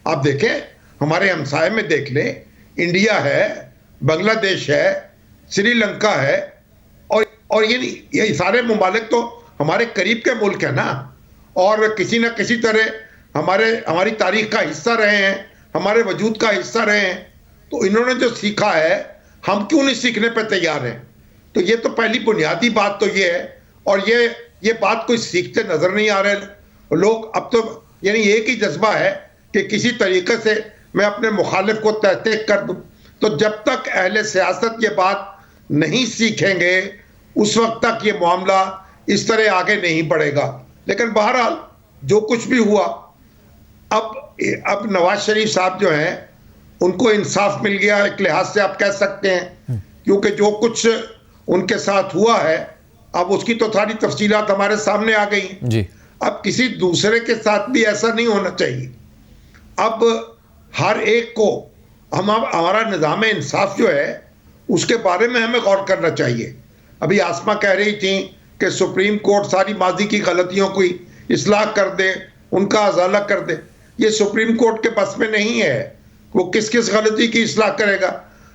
आप देखें, हमारे हमसाये में देख लें, इंडिया है, बांग्लादेश है, श्रीलंका है, और ये सारे ममालिक तो हमारे करीब के मुल्क हैं ना, और किसी न किसी तरह हमारी तारीख का हिस्सा रहे हैं, हमारे वजूद का हिस्सा रहे हैं। तो इन्होंने जो सीखा है हम क्यों नहीं सीखने पर तैयार हैं? तो ये तो पहली बुनियादी बात तो ये है, और ये बात कोई सीखते नजर नहीं आ रहे लोग। अब तो यानी एक ही जज्बा है कि किसी तरीके से मैं अपने मुखालिफ को तहक़ीक़ कर दूं। तो जब तक अहले सियासत ये बात नहीं सीखेंगे उस वक्त तक ये मामला इस तरह आगे नहीं बढ़ेगा। लेकिन बहरहाल जो कुछ भी हुआ, अब नवाज शरीफ साहब जो हैं उनको इंसाफ मिल गया, एक लिहाज से आप कह सकते हैं, क्योंकि जो कुछ उनके साथ हुआ है अब उसकी तो सारी तफसीलात हमारे सामने आ गई जी। अब किसी दूसरे के साथ भी ऐसा नहीं होना चाहिए। अब हर एक को हमारा निज़ाम इंसाफ जो है उसके बारे में हमें गौर करना चाहिए। अभी आसमा कह रही थी कि सुप्रीम कोर्ट सारी माजी की गलतियों को इस्लाह कर दे, उनका अजाला कर दे। ये सुप्रीम कोर्ट के बस में नहीं है, वो किस किस गलती की इस्लाह करेगा।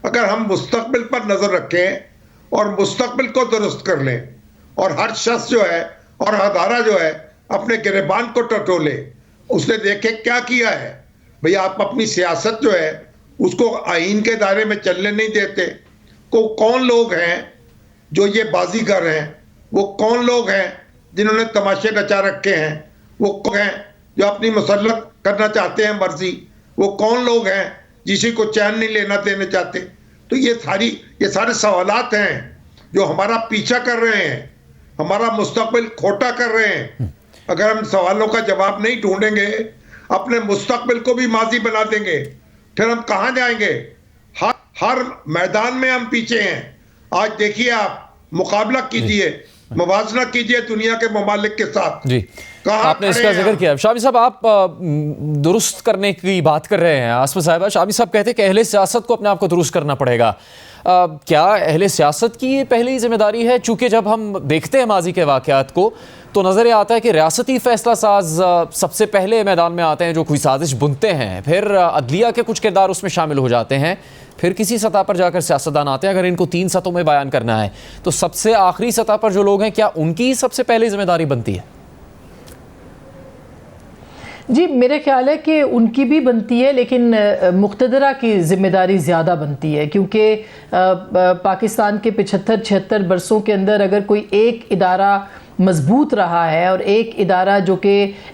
अगर हम मुस्तकबिल पर नजर रखें और मुस्तकबिल को दुरुस्त कर लें और हर शख्स जो है और अदारा जो है अपने गिरबान को टटोले, उसने देखे क्या किया है। भाई आप अपनी सियासत जो है उसको आईन के दायरे में चलने नहीं देते। कौन लोग हैं जो ये बाजीगर हैं, वो कौन लोग हैं जिन्होंने तमाशे नचा रखे हैं, वो कौन हैं जो अपनी मुसल्लत करना चाहते हैं मर्जी, वो कौन लोग हैं जिसी को चैन नहीं लेना देने चाहते। तो ये सारे सवालात हैं जो हमारा पीछा कर रहे हैं, हमारा मुस्तकबिल खोटा कर रहे हैं। अगर हम सवालों का जवाब नहीं ढूंढेंगे, अपने मुस्तकबिल को भी माजी बना देंगे, फिर हम कहाँ जाएंगे। हर मैदान में हम पीछे हैं। आज देखिए, आप मुकाबला कीजिए, मुवाजना कीजिए दुनिया के ममालिक के साथ। जी, आपने इसका जिक्र किया। शामी साहब, आप दुरुस्त करने की बात कर रहे हैं। आसमा साहिबा, शामी साहब कहते हैं कि अहले सियासत को अपने आप को दुरुस्त करना पड़ेगा। क्या अहले सियासत की ये पहली जिम्मेदारी है? चूँकि जब हम देखते हैं माजी के वाक़यात को तो नज़र आता है कि रियासती फैसला साज सबसे पहले मैदान में आते हैं जो कोई साजिश बुनते हैं, फिर अदलिया के कुछ किरदार उसमें शामिल हो जाते हैं, फिर किसी सतह पर जाकर सियासतदान आते हैं। अगर इनको 3 सतहों में बयान करना है तो सबसे आखिरी सतह पर जो लोग हैं, क्या उनकी सबसे पहले जिम्मेदारी बनती है? जी, मेरे ख्याल है कि उनकी भी बनती है, लेकिन मुक़्तदरा की ज़िम्मेदारी ज़्यादा बनती है, क्योंकि पाकिस्तान के 75-76 बरसों के अंदर अगर कोई एक इदारा मजबूत रहा है और एक इदारा जो कि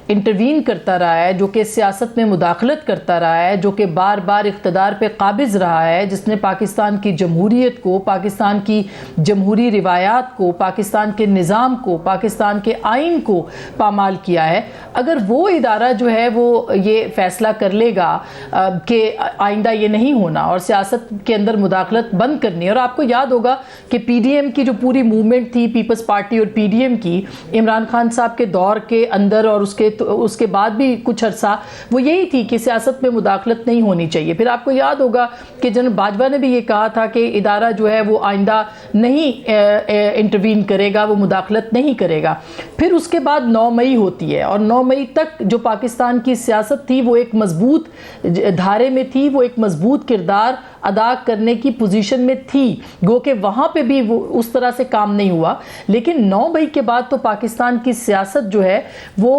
इंटरवीन करता रहा है, जो कि सियासत में मुदाखलत करता रहा है, जो कि बार बार इक़्तिदार पे काबिज़ रहा है, जिसने पाकिस्तान की जमहूरियत को, पाकिस्तान की जमहूरी रिवायात को, पाकिस्तान के निज़ाम को, पाकिस्तान के आइन को पामाल किया है, अगर वो इदारा जो है वो ये फ़ैसला कर लेगा कि आइंदा ये नहीं होना और सियासत के अंदर मुदाखलत बंद करनी है। और आपको याद होगा कि PDM की जो पूरी मूवमेंट थी, पीपल्स पार्टी और PDM की, इमरान खान साहब के दौर के अंदर और उसके बाद भी कुछ अरसा वो यही थी कि सियासत में मुदाखलत नहीं होनी चाहिए। फिर आपको याद होगा कि जनरल बाजवा ने भी ये कहा था कि इदारा जो है वो आइंदा नहीं इंटरवीन करेगा, वो मुदाखलत नहीं करेगा। फिर उसके बाद 9 मई होती है और 9 मई तक जो पाकिस्तान की सियासत थी वो एक मजबूत धारे में थी, वो एक मजबूत किरदार अदा करने की पोजीशन में थी, गो कि वहाँ पे भी वो उस तरह से काम नहीं हुआ। लेकिन 9 मई के बाद तो पाकिस्तान की सियासत जो है वो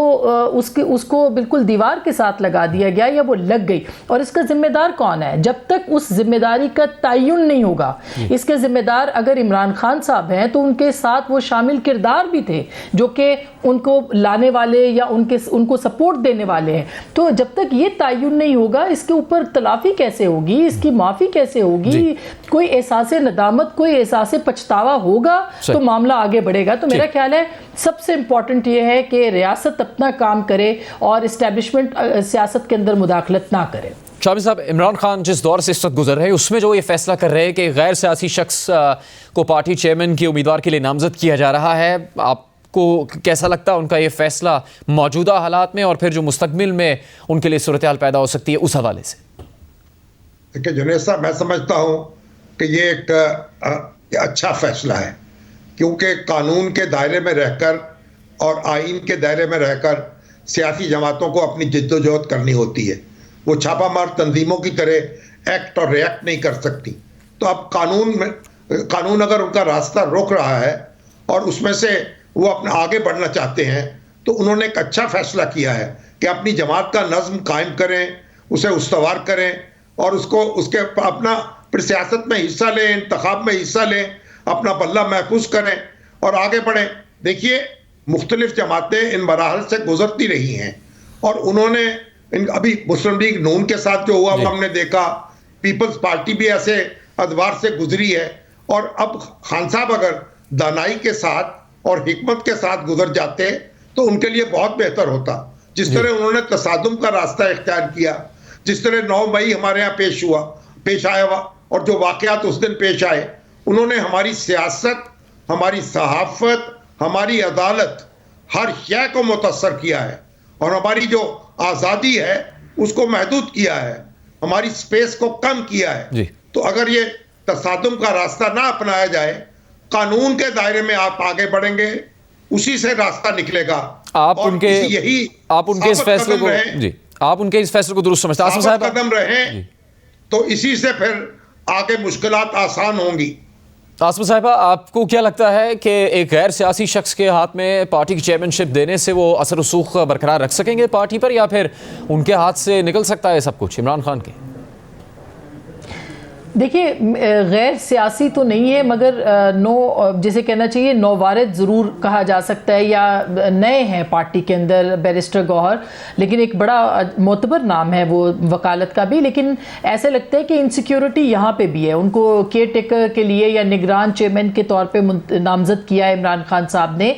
उसको बिल्कुल दीवार के साथ लगा दिया गया या वो लग गई। और इसका जिम्मेदार कौन है? जब तक उस जिम्मेदारी का तयन नहीं होगा, इसके जिम्मेदार अगर इमरान खान साहब हैं तो उनके साथ वो शामिल किरदार भी थे जो कि उनको लाने वाले या उनको सपोर्ट देने वाले हैं। तो जब तक ये तयन नहीं होगा, इसके ऊपर तलाफी कैसे होगी, इसकी माफ़ी कैसे होगी, कोई एहसास नदामत, कोई एहसास पछतावा होगा तो मामला आगे बढ़ेगा। तो मेरा ख्याल है सबसे इंपॉर्टेंट ये है कि रियासत अपना काम करे और इस्टेब्लिशमेंट सियासत के अंदर मुदाखलत ना करे। शामी साहब, इमरान खान जिस दौर से इस वक्त गुजर रहे हैं उसमें जो ये फैसला कर रहे हैं कि गैर सियासी शख्स को पार्टी चेयरमैन की उम्मीदवार के लिए नामजद किया जा रहा है, आपको कैसा लगता है उनका ये फैसला मौजूदा हालात में और फिर जो मुस्तकबिल में उनके लिए सूरत हाल पैदा हो सकती है उस हवाले से? देखिए जुनैद साहब, मैं समझता हूँ कि ये एक अच्छा फैसला है, क्योंकि कानून के दायरे में रहकर और आइन के दायरे में रहकर सियासी जमातों को अपनी जिद्दोजहद करनी होती है। वो छापामार तंजीमों की तरह एक्ट और रिएक्ट नहीं कर सकती। तो अब कानून अगर उनका रास्ता रोक रहा है और उसमें से वो अपना आगे बढ़ना चाहते हैं तो उन्होंने एक अच्छा फैसला किया है कि अपनी जमात का नज़्म कायम करें, उसे उस्तवार करें और उसके अपना फिर सियासत में हिस्सा लें, इंतखाब में हिस्सा लें, अपना बल्ला महफूज करें और आगे बढ़ें। देखिए, मुख्तलिफ जमातें इन मराहल से गुजरती रही हैं और उन्होंने अभी मुस्लिम लीग नून के साथ जो हुआ वो हमने देखा, पीपल्स पार्टी भी ऐसे अदवार से गुजरी है। और अब खान साहब अगर दानाई के साथ और हिकमत के साथ गुजर जाते तो उनके लिए बहुत बेहतर होता। जिस तरह उन्होंने तसादुम का रास्ता इख्तियार किया, जिस तरह 9 मई हमारे यहाँ पेश आया और जो वाक़यात उस दिन पेश आए, उन्होंने हमारी सियासत, हमारी सहाफ़त, हमारी अदालत, हर शय को मुतासर किया है और हमारी जो आज़ादी है उसको महदूद किया है, हमारी स्पेस को कम किया है। तो अगर ये तसादुम का रास्ता ना अपनाया जाए, कानून के दायरे में आप आगे बढ़ेंगे, उसी से रास्ता निकलेगा। आप उनके इस फैसले को दुरुस्त समझते हैं? कदम रहे तो इसी से फिर आगे मुश्किलात आसान होंगी। आसमा साहिबा, आपको क्या लगता है कि एक गैर सियासी शख्स के हाथ में पार्टी की चेयरमैनशिप देने से वो असर रसूख बरकरार रख सकेंगे पार्टी पर, या फिर उनके हाथ से निकल सकता है सब कुछ इमरान खान के? देखिए, गैर सियासी तो नहीं है, मगर जैसे कहना चाहिए नौवारिद ज़रूर कहा जा सकता है, या नए हैं पार्टी के अंदर बैरिस्टर गौहर, लेकिन एक बड़ा मोतबर नाम है वो वकालत का भी। लेकिन ऐसे लगता है कि इनसिक्योरिटी यहाँ पे भी है। उनको केयर टेकर के लिए या निगरान चेयरमैन के तौर पे नामजद किया है इमरान खान साहब ने।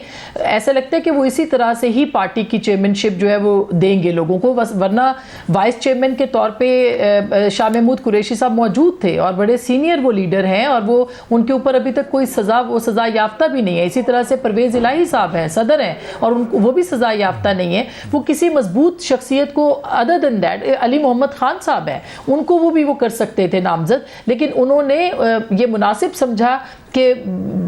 ऐसा लगता है कि वो इसी तरह से ही पार्टी की चेयरमैनशिप जो है वो देंगे लोगों को, वरना वाइस चेयरमैन के तौर पर शाह महमूद कुरैशी साहब मौजूद थे और बड़े सीनियर वो लीडर हैं, और वो उनके ऊपर अभी तक कोई सज़ा याफ्ता भी नहीं है। इसी तरह से परवेज़ इलाही साहब हैं, सदर हैं, और वो भी सज़ा याफ्ता नहीं है। वो किसी मजबूत शख्सियत को, other than that Ali Mohammad Khan साहब हैं, उनको वो कर सकते थे नामजद, लेकिन उन्होंने ये मुनासिब समझा कि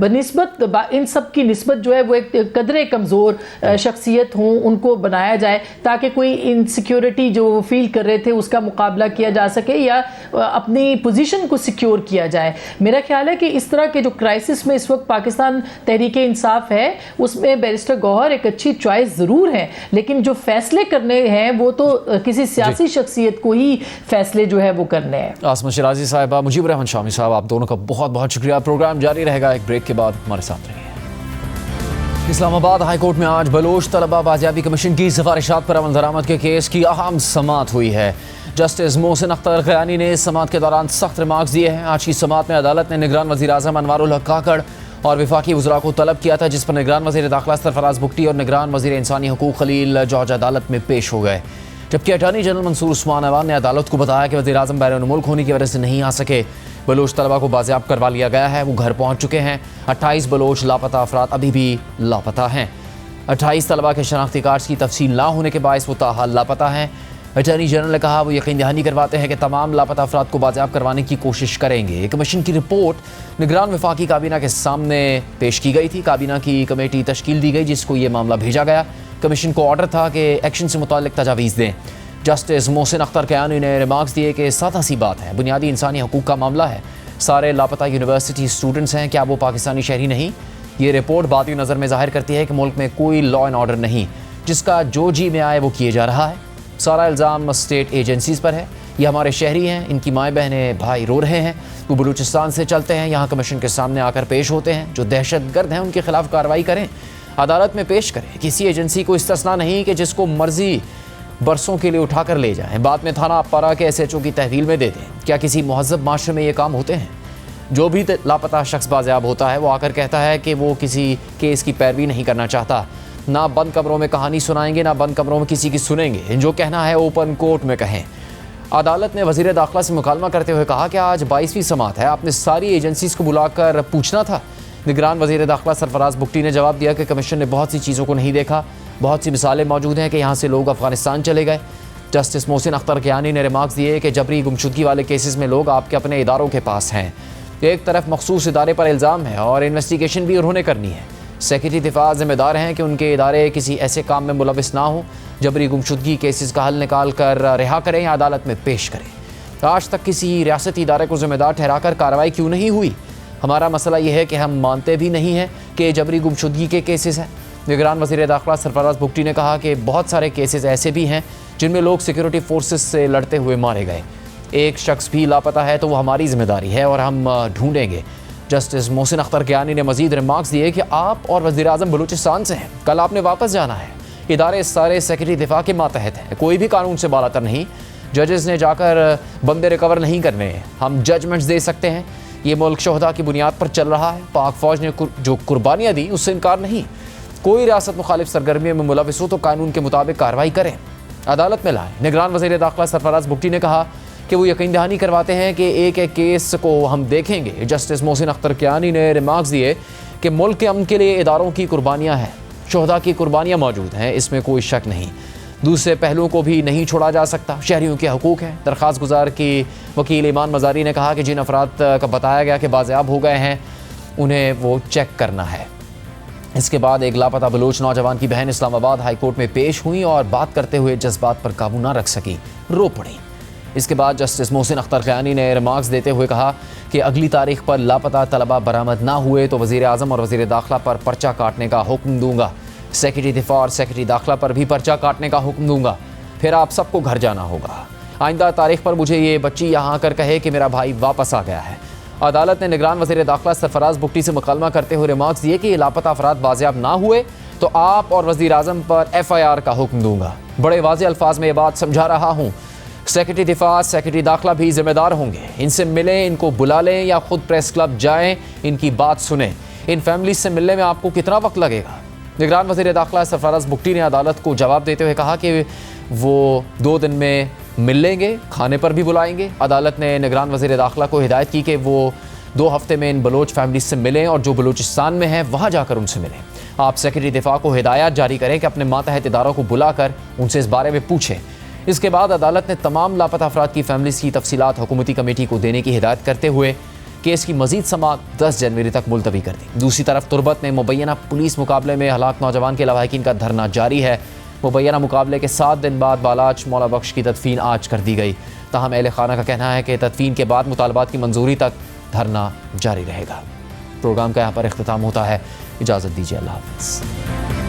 बनिस्बत इन सब की निस्बत जो है वो एक कदरे कमज़ोर शख्सियत हों, उनको बनाया जाए ताकि कोई इनसिक्योरिटी जो फील कर रहे थे उसका मुकाबला किया जा सके या अपनी पोजीशन को सिक्योर किया जाए। मेरा ख्याल है कि इस तरह के जो क्राइसिस में इस वक्त पाकिस्तान तहरीक इंसाफ है उसमें बैरिस्टर गौहर एक अच्छी चॉइस ज़रूर है, लेकिन जो फैसले करने हैं वो तो किसी सियासी शख्सियत को ही फैसले जो है वो करने हैं। आसमा शिराजी साहिबा, मुजीब रहमान शामी साहब, आप दोनों का बहुत बहुत शुक्रिया। प्रोग्राम जारी रहेगा, एक ब्रेक के बाद हमारे साथ रहिए। इस्लामाबाद हाई कोर्ट में आज बलोच तलबा बाजियाबी कमीशन की सिफारिशात पर अमल दरामद के केस की अहम समाअत हुई है। जस्टिस मोहसिन अख्तर क़यानी ने समाअत के दौरान सख्त रिमार्क्स दिए हैं। आज की समाअत में अदालत ने निगरान वज़ीर आज़म अनवारुल हक काकड़ और वफाकी वज़रा को तलब किया था, जिस पर निगरान वज़ीर दाखिला सरफराज बुगटी और निगरान वज़ीर इंसानी हकूक़ खलील जॉर्ज अदालत में पेश हो गए। जबकि अटॉर्नी जनरल मंसूर उस्मान अवान ने अदालत को बताया कि वज़ीर आज़म बैरून मुल्क होने की वजह से नहीं आ सके। बलोच तलबा को बाजियाब करवा लिया गया है, वो घर पहुँच चुके हैं। 28 बलोच लापता अफराद अभी भी लापता हैं। 28 तलबा के शनाख्ती कार्ड्स की तफसील ना होने के बायस वो ताहाल लापता हैं। अटॉर्नी जनरल ने कहा वो यकीन दहानी करवाते हैं कि तमाम लापता अफराद को बाजियाब करवाने की कोशिश करेंगे। कमीशन की रिपोर्ट निगरान वफाकी काबीना के सामने पेश की गई थी। काबीना की कमेटी तश्कील दी गई जिसको ये मामला भेजा गया। कमीशन को ऑर्डर था कि एक्शन से मुताल्लिक तजावीज़ दें। जस्टिस मोहसिन अख्तर क़यानी ने रिमार्क्स दिए कि सादा सी बात है, बुनियादी इंसानी हकूक़ का मामला है, सारे लापता यूनिवर्सिटी स्टूडेंट्स हैं, क्या वो पाकिस्तानी शहरी नहीं? ये रिपोर्ट बाती नज़र में ज़ाहिर करती है कि मुल्क में कोई लॉ एंड ऑर्डर नहीं, जिसका जो जी में आए वो किए जा रहा है। सारा इल्ज़ाम स्टेट एजेंसीज़ पर है। ये हमारे शहरी हैं, इनकी माएँ बहनें भाई रो रहे हैं, वो बलूचिस्तान से चलते हैं, यहाँ कमीशन के सामने आकर पेश होते हैं। जो दहशतगर्द हैं उनके खिलाफ कार्रवाई करें, अदालत में पेश करें। किसी एजेंसी को इस्तिस्ना नहीं कि जिसको मर्जी बरसों के लिए उठा कर ले जाएं, बाद में थाना अपारा के SHO की तहवील में दे दें। क्या किसी महज़ब माशरे में ये काम होते हैं? जो भी लापता शख्स बाजियाब होता है वो आकर कहता है कि वो किसी केस की पैरवी नहीं करना चाहता। ना बंद कमरों में कहानी सुनाएंगे, ना बंद कमरों में किसी की सुनेंगे। जो कहना है ओपन कोर्ट में कहें। अदालत ने वज़ीर दाखिला से मुकालमा करते हुए कहा कि आज 22वीं समाअत है, आपने सारी एजेंसीज़ को बुलाकर पूछना था। निगरान वज़ीर दाखिला सरफराज बुगटी ने जवाब दिया कि कमीशन ने बहुत सी चीज़ों को नहीं देखा। बहुत सी मिसालें मौजूद हैं कि यहाँ से लोग अफ़गानिस्तान चले गए। जस्टिस मोहसिन अख्तर क़यानी ने रिमार्क्स दिए कि जबरी गुमशुदगी वाले केसेस में लोग आपके अपने इदारों के पास हैं। एक तरफ मखसूस इदारे पर इल्ज़ाम है और इन्वेस्टिगेशन भी उन्होंने करनी है। सेक्रेटरी दिफा ज़िम्मेदार हैं कि उनके इदारे किसी ऐसे काम में मुलविस ना हो। जबरी गुमशुदगी केसेस का हल निकाल कर रिहा करें या अदालत में पेश करें। आज तक किसी रियासती इदारे को ज़िम्मेदार ठहराकर कार्रवाई क्यों नहीं हुई? हमारा मसला यह है कि हम मानते भी नहीं हैं कि जबरी गुमशुदगी के केसेस हैं। निगरान वज़ीर दाखिला सरफराज बुगटी ने कहा कि बहुत सारे केसेस ऐसे भी हैं जिनमें लोग सिक्योरिटी फोर्सेस से लड़ते हुए मारे गए। एक शख्स भी लापता है तो वो हमारी जिम्मेदारी है और हम ढूंढेंगे। जस्टिस मोहसिन अख्तर क़यानी ने मज़ीद रिमार्क्स दिए कि आप और वज़ीर आज़म बलूचिस्तान से हैं, कल आपने वापस जाना है। इदारे सारे सेक्रेटरी दिफा के मातहत हैं, कोई भी कानून से बालातर नहीं। जजेस ने जाकर बंदे रिकवर नहीं करने हैं, हम जजमेंट्स दे सकते हैं। ये मुल्क शोहदा की बुनियाद पर चल रहा है। पाक फ़ौज ने जो कुर्बानियाँ दी उससे इनकार नहीं। कोई रियासत मुखालिफ सरगर्मियों में मुलविस हो तो कानून के मुताबिक कार्रवाई करें, अदालत में लाएं। निगरान वज़ीर दाखिला सरफराज बुगटी ने कहा कि वो यकीन दहानी करवाते हैं कि एक एक केस को हम देखेंगे। जस्टिस मोहसिन अख्तर क़यानी ने रिमार्क्स दिए कि मुल्क के अमन के लिए इदारों की कुर्बानियाँ हैं, शोहदा की कुर्बानियाँ मौजूद हैं, इसमें कोई शक नहीं। दूसरे पहलुओं को भी नहीं छोड़ा जा सकता। शहरियों के हकूक़ हैं। दरख्वास्त गुजार की वकील ईमान मज़ारी ने कहा कि जिन अफराद का बताया गया कि बाज़ियाब हो गए हैं उन्हें वो चेक करना है। इसके बाद एक लापता बलूच नौजवान की बहन इस्लामाबाद हाई कोर्ट में पेश हुई और बात करते हुए जज्बात पर काबू ना रख सकी, रो पड़ी। इसके बाद जस्टिस मोहसिन अख्तर क़यानी ने रिमार्क्स देते हुए कहा कि अगली तारीख पर लापता तलबा बरामद ना हुए तो वज़ीर आज़म और वज़ीर दाखिला पर पर्चा काटने का हुक्म दूंगा। सेक्रेटरी दिफा और सेक्रेटरी दाखिला पर भी पर्चा काटने का हुक्म दूंगा। फिर आप सबको घर जाना होगा। आइंदा तारीख पर मुझे ये बच्ची यहाँ आकर कहे कि मेरा भाई वापस आ गया है। अदालत ने निगरान वज़ीर दाखिला सरफराज बुगटी से मुकालमा करते हुए रिमार्क्स दिए कि लापता अफराद बाजियाब ना हुए तो आप और वज़ीर आज़म पर FIR का हुक्म दूंगा। बड़े वाज़े अल्फाज में ये बात समझा रहा हूँ। सेक्रेटरी दिफा, सेक्रेटरी दाखिला भी जिम्मेदार होंगे। इनसे मिलें, इनको बुला लें या खुद प्रेस क्लब जाएं, इनकी बात सुनें। इन फैमिली से मिलने में आपको कितना वक्त लगेगा? निगरान वज़ीर दाखिला सरफराज बुगटी ने अदालत को जवाब देते हुए कहा कि वो 2 दिन में मिल लेंगे, खाने पर भी बुलाएंगे। अदालत ने निगरान वज़ीर दाखिला को हिदायत की कि वो 2 हफ्ते में इन बलोच फैमिली से मिलें और जो बलूचिस्तान में हैं वहाँ जाकर उनसे मिलें। आप सेक्रेटरी दिफा को हिदायत जारी करें कि अपने मातहत इदारों को बुलाकर उनसे इस बारे में पूछें। इसके बाद अदालत ने तमाम लापता अफराद की फैमिलीज़ की तफसीलात हुकूमती कमेटी को देने की हिदायत करते हुए केस की मजीद समाअत 10 जनवरी तक मुलतवी कर दी। दूसरी तरफ तुरबत में मुबैना पुलिस मुकाबले में हलाक नौजवान के लवाहिकीन का धरना जारी है। मुबैना मुकाबले के 7 दिन बाद बालाच मौला बख्श की तदफीन आज कर दी गई। ताहम अहले खाना का कहना है कि तदफीन के बाद मुतालबात की मंजूरी तक धरना जारी रहेगा। प्रोग्राम का यहाँ पर इख्तिताम होता है। इजाज़त दीजिए। अल्लाह हाफ़िज़।